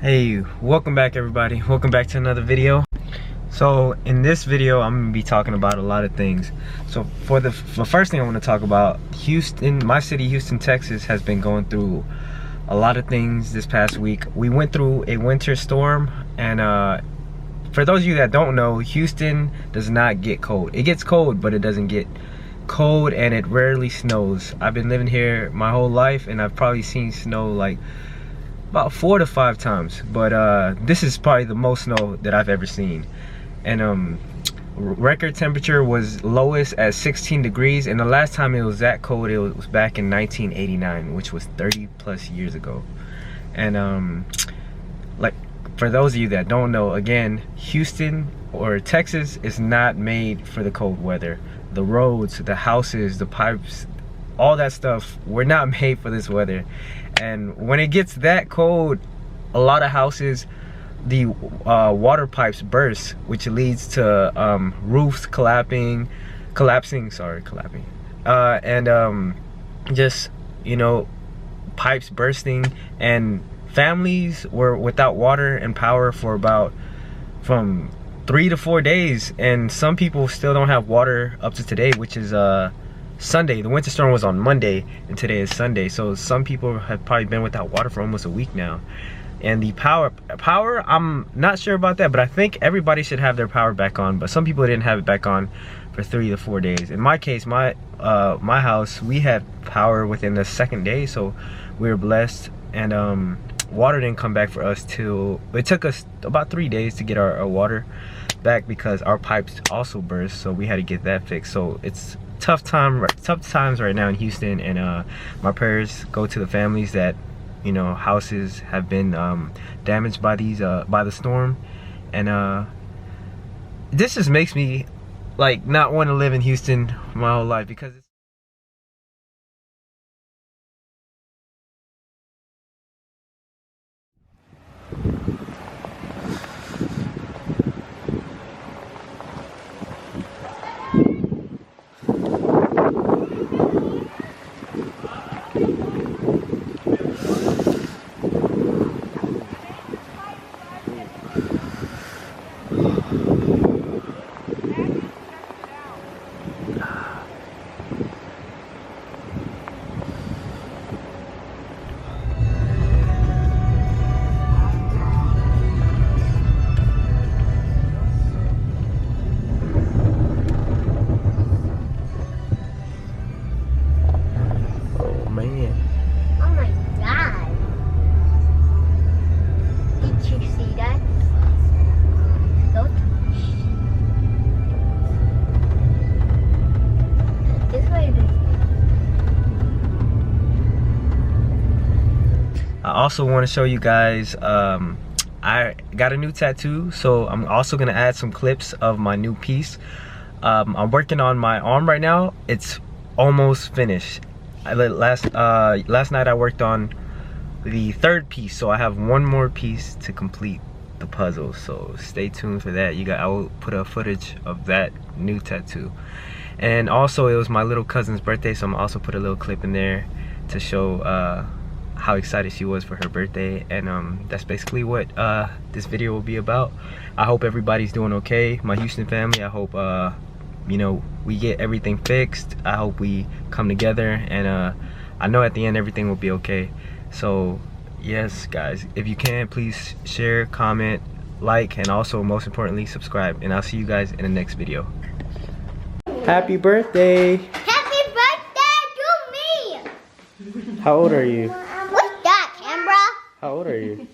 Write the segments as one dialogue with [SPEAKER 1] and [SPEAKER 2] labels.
[SPEAKER 1] Hey, welcome back everybody. Welcome back to another video. So in this video, I'm gonna be talking about a lot of things. So for the first thing I want to talk about, Houston, my city, Houston, Texas, has been going through a lot of things this past week. We went through a winter storm, and for those of you that don't know, Houston does not get cold. It gets cold, but it doesn't get cold, and it rarely snows. I've been living here my whole life, and I've probably seen snow like about 4 to 5 times, but this is probably the most snow that I've ever seen. And record temperature was lowest at 16 degrees, and the last time it was that cold, it was back in 1989, which was 30 plus years ago. And like, for those of you that don't know, again, Houston or Texas is not made for the cold weather. The roads, the houses, the pipes, all that stuff, we're not made for this weather. And when it gets that cold, a lot of houses, the water pipes burst, which leads to roofs collapsing, and just, you know, pipes bursting, and families were without water and power for about from 3 to 4 days, and some people still don't have water up to today, which is Sunday. The winter storm was on Monday, and today is Sunday, so some people have probably been without water for almost a week now. And the power, I'm not sure about that, but I think everybody should have their power back on, but some people didn't have it back on for 3 to 4 days. In my case, my house, we had power within the second day, so we were blessed. And water didn't come back for us till, it took us about 3 days to get our water back, because our pipes also burst, so we had to get that fixed. So it's tough times right now in Houston, and my prayers go to the families that, you know, houses have been damaged by these by the storm. And this just makes me like not want to live in Houston my whole life, because it's I also want to show you guys, I got a new tattoo, so I'm also going to add some clips of my new piece. I'm working on my arm right now. It's almost finished. Last night I worked on the 3rd piece, so I have one more piece to complete the puzzle, so stay tuned for that. I will put a footage of that new tattoo. And also, it was my little cousin's birthday, so I'm also put a little clip in there to show how excited she was for her birthday. And that's basically what this video will be about. I hope everybody's doing okay, my Houston family. I hope you know, we get everything fixed. I hope we come together, and I know at the end everything will be okay. So yes guys, if you can, please share, comment, like, and also most importantly subscribe, and I'll see you guys in the next video. Happy birthday!
[SPEAKER 2] Happy birthday to me!
[SPEAKER 1] How old are you?
[SPEAKER 2] What's that, camera?
[SPEAKER 1] How old are you?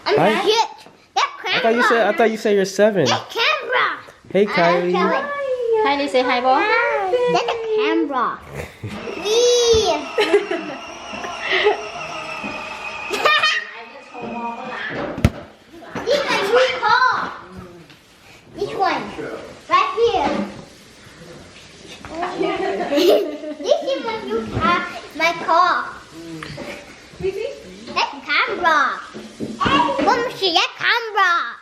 [SPEAKER 2] I'm
[SPEAKER 1] Hi.
[SPEAKER 2] shit. That camera.
[SPEAKER 1] I thought you said you're 7.
[SPEAKER 2] That camera.
[SPEAKER 1] Hey Kylie.
[SPEAKER 3] Kylie, say hi, boy.
[SPEAKER 2] That's a camera. This one, right here. This is when you have my car. That's camera. Let me see that camera.